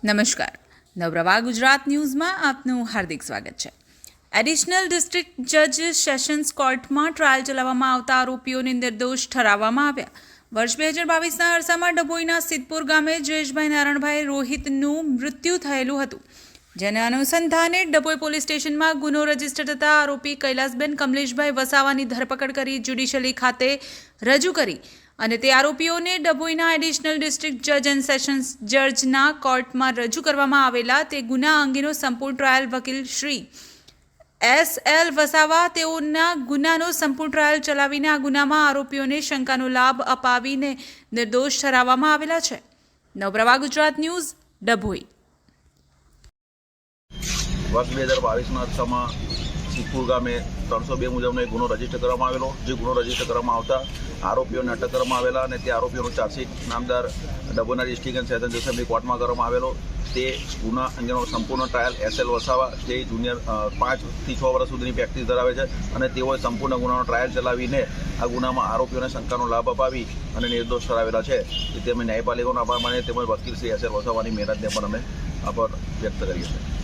નમસ્કાર, નવરવા ગુજરાત ન્યૂઝમાં આપનું હાર્દિક સ્વાગત છે। એડિશનલ ડિસ્ટ્રિક્ટ જજ સેશન્સ કોર્ટમાં ટ્રાયલ ચલાવવામાં આવતા આરોપીઓને નિર્દોષ ઠરાવવામાં આવ્યા। વર્ષ 2022ના અરસામાં ડભોઈના સિદ્ધપુર ગામે જયેશભાઈ નારાયણભાઈ રોહિતનું મૃત્યુ થયેલું હતું, જેના અનુસંધાને ડભોઈ પોલીસ સ્ટેશનમાં ગુનો રજીસ્ટર થતા આરોપી કૈલાસબેન કમલેશભાઈ વસાવાની ધરપકડ કરી જ્યુડિશિયરી ખાતે રજૂ કરી અને તે આરોપીઓને ડભોઈના એડિશનલ ડિસ્ટ્રિક્ટ જજ એન્ડ સેશન્સ જજના કોર્ટમાં રજૂ કરવામાં આવેલા તે ગુના અંગેનો સંપૂર્ણ ટ્રાયલ વકીલ શ્રી S.L. વસાવા તેઓના ગુનાનો સંપૂર્ણ ટ્રાયલ ચલાવીને આ ગુનામાં આરોપીઓને શંકાનો લાભ અપાવીને નિર્દોષ ઠરાવવામાં આવેલા છે। નવરવા ગુજરાત ન્યૂઝ, ડભોઈ। વર્ષ 2022ના અરસામાં સિદ્ધપુર ગામે 302 મુજબનો એક ગુનો રજીસ્ટર કરવામાં આવેલો, જે ગુનો રજીસ્ટર કરવામાં આવતા આરોપીઓને અટક કરવામાં આવેલા અને તે આરોપીઓનો ચાર્જશીટ નામદાર ડભોઈના ડિસ્ટ્રિક્ટ એન્ડ સેશન્સ એસેમ્બલી કોર્ટમાં કરવામાં આવેલો। તે ગુના અંગેનો સંપૂર્ણ ટ્રાયલ S.L. વસાવા, જે જુનિયર 5 થી 6 વર્ષ સુધીની પ્રેક્ટિસ ધરાવે છે અને તેઓએ સંપૂર્ણ ગુનાનો ટ્રાયલ ચલાવીને આ ગુનામાં આરોપીઓને શંકાનો લાભ અપાવી અને નિર્દોષ ઠરાવેલા છે। તેથી અમે ન્યાયપાલિકાનો આભાર માનીએ તેમજ વકીલ શ્રી S.L. વસાવાની મહેનતને પણ અમે આભાર વ્યક્ત કરીએ છીએ।